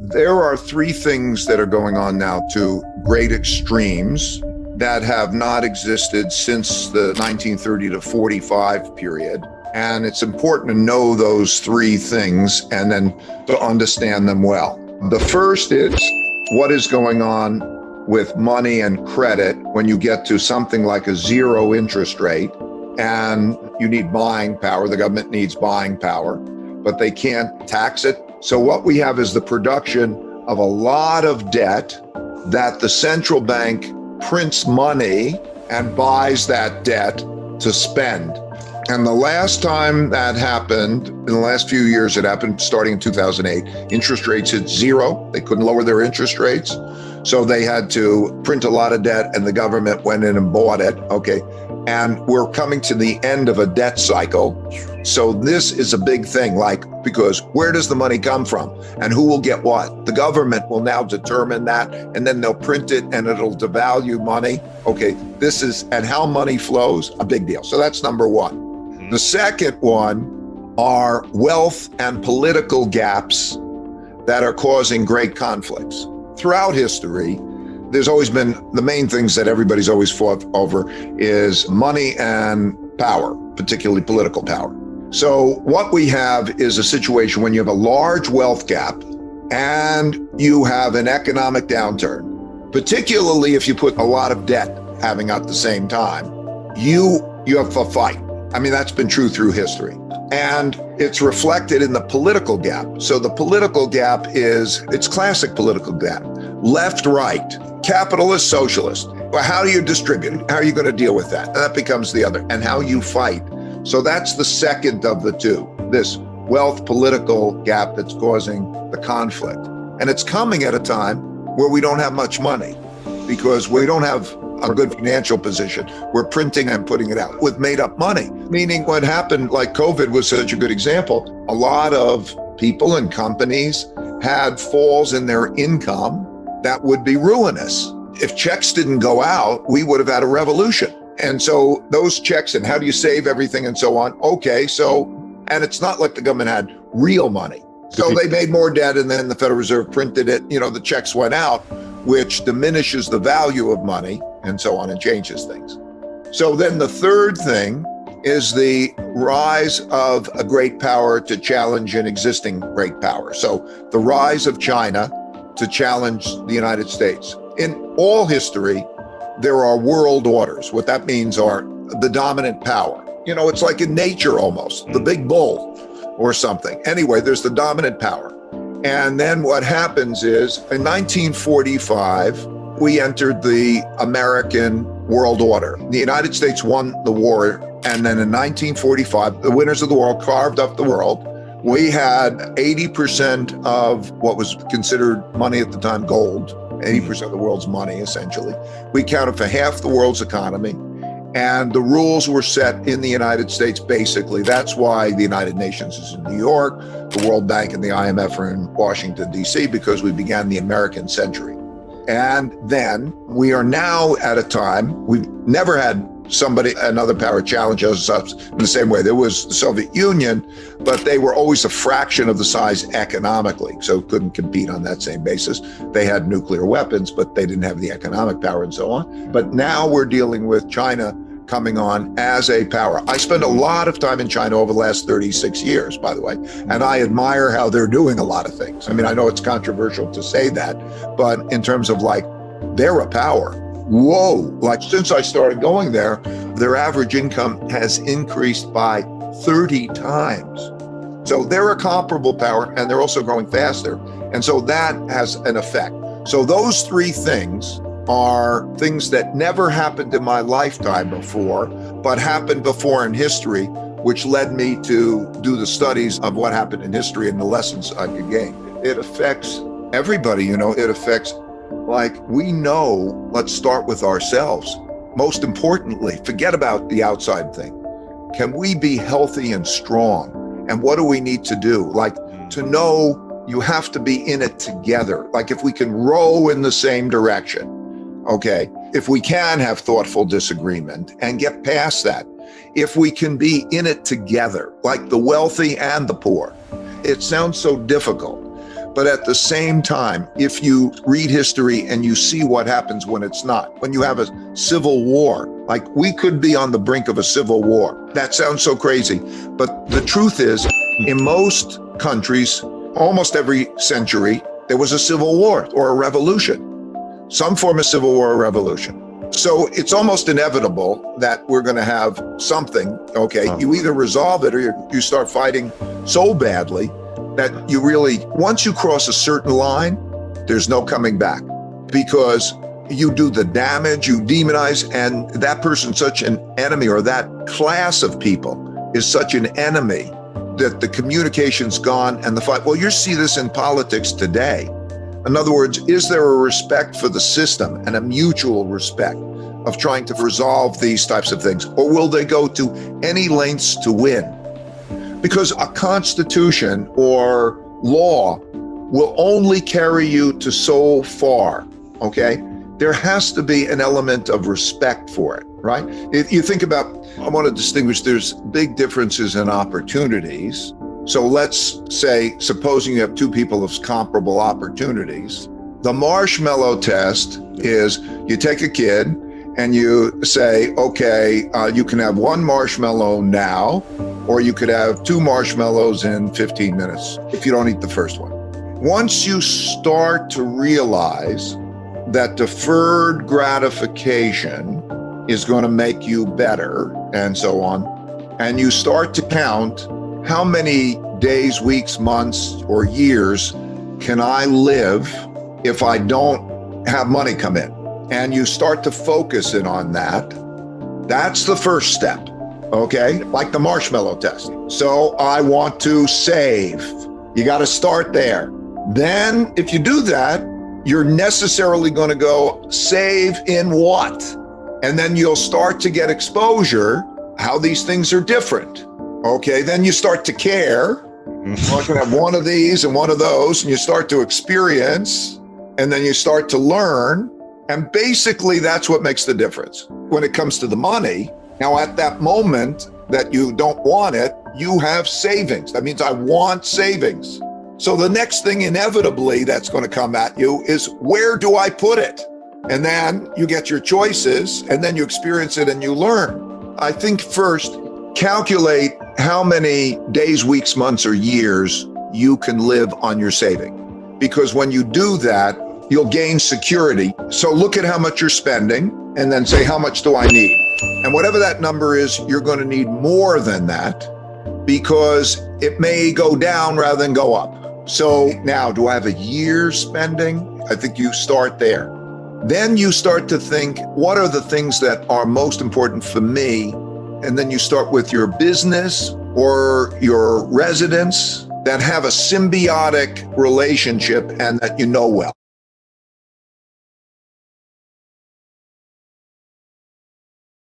There are three things that are going on now to great extremes that have not existed since the 1930 to 45 period. And it's important to know those three things and then to understand them well. The first is what is going on with money and credit when you get to something like a zero interest rate and you need buying power. The government needs buying power, but they can't tax it. So what we have is the production of a lot of debt that the central bank prints money and buys that debt to spend. And the last time that happened, in the last few years, it happened starting in 2008, interest rates hit zero. They couldn't lower their interest rates. So they had to print a lot of debt and the government went in and bought it. Okay. And we're coming to the end of a debt cycle. So this is a big thing, because where does the money come from and who will get what? The government will now determine that, and then they'll print it and it'll devalue money. Okay, and how money flows, a big deal. So that's number one. The second one are wealth and political gaps that are causing great conflicts. Throughout history, there's always been the main things that everybody's always fought over is money and power, particularly political power. So what we have is a situation when you have a large wealth gap and you have an economic downturn, particularly if you put a lot of debt having at the same time, you have a fight. I mean, that's been true through history. And it's reflected in the political gap. So the political gap it's classic political gap. Left, right, capitalist, socialist. Well, how do you distribute it? How are you going to deal with that? And that becomes the other, and how you fight. So that's the second of the two, this wealth political gap that's causing the conflict. And it's coming at a time where we don't have much money because we don't have a good financial position. We're printing and putting it out with made up money, meaning what happened, like COVID was such a good example. A lot of people and companies had falls in their income that would be ruinous. If checks didn't go out, we would have had a revolution. And so those checks and how do you save everything and so on. Okay, and it's not like the government had real money. So they made more debt and then the Federal Reserve printed it, the checks went out, which diminishes the value of money and so on and changes things. So then the third thing is the rise of a great power to challenge an existing great power. So the rise of China to challenge the United States. In all history, there are world orders. What that means are the dominant power. It's like in nature almost, the big bull or something. Anyway, there's the dominant power. And then what happens is in 1945, we entered the American world order. The United States won the war. And then in 1945, the winners of the world carved up the world. We had 80% of what was considered money at the time, gold, 80% of the world's money, essentially. We counted for half the world's economy. And the rules were set in the United States, basically. That's why the United Nations is in New York, the World Bank and the IMF are in Washington, D.C., because we began the American century. And then we are now at a time, we've never had another power challenge us in the same way. There was the Soviet Union, but they were always a fraction of the size economically, so couldn't compete on that same basis. They had nuclear weapons, but they didn't have the economic power and so on. But now we're dealing with China coming on as a power. I spent a lot of time in China over the last 36 years, by the way, and I admire how they're doing a lot of things. I mean, I know it's controversial to say that, but in terms of they're a power. Whoa, since I started going there, their average income has increased by 30 times. So they're a comparable power and they're also growing faster. And so that has an effect. So those three things are things that never happened in my lifetime before, but happened before in history, which led me to do the studies of what happened in history and the lessons I could gain. It affects everybody, it affects we know, let's start with ourselves. Most importantly, forget about the outside thing. Can we be healthy and strong? And what do we need to do? To know you have to be in it together. If we can row in the same direction, okay? If we can have thoughtful disagreement and get past that, if we can be in it together, like the wealthy and the poor. It sounds so difficult, But at the same time, if you read history and you see what happens when it's not, when you have a civil war, like we could be on the brink of a civil war. That sounds so crazy. But the truth is, in most countries, almost every century, there was a civil war or a revolution, some form of civil war or revolution. So it's almost inevitable that we're going to have something, okay? You either resolve it or you start fighting so badly that you really, once you cross a certain line, there's no coming back, because you do the damage, you demonize, and that person's such an enemy, or that class of people is such an enemy that the communication's gone and the fight. Well, you see this in politics today. In other words, is there a respect for the system and a mutual respect of trying to resolve these types of things? Or will they go to any lengths to win? Because a constitution or law will only carry you to so far, okay? There has to be an element of respect for it, right? If you think about, I want to distinguish, there's big differences in opportunities. So let's say, supposing you have two people of comparable opportunities, the marshmallow test is you take a kid and you say, okay, you can have one marshmallow now, or you could have two marshmallows in 15 minutes if you don't eat the first one. Once you start to realize that deferred gratification is going to make you better and so on, and you start to count how many days, weeks, months, or years can I live if I don't have money come in? And you start to focus in on that. That's the first step, okay? Like the marshmallow test. So I want to save. You got to start there. Then if you do that, you're necessarily going to go save in what? And then you'll start to get exposure, how these things are different. Okay, then you start to care. I'm going to have one of these and one of those, and you start to experience, and then you start to learn. And basically, that's what makes the difference. When it comes to the money, now at that moment that you don't want it, you have savings. That means I want savings. So the next thing inevitably that's going to come at you is, where do I put it? And then you get your choices, and then you experience it and you learn. I think first, calculate how many days, weeks, months, or years you can live on your saving. Because when you do that, you'll gain security. So look at how much you're spending and then say, how much do I need? And whatever that number is, you're going to need more than that, because it may go down rather than go up. So now, do I have a year's spending? I think you start there. Then you start to think, what are the things that are most important for me? And then you start with your business or your residence that have a symbiotic relationship and that you know well.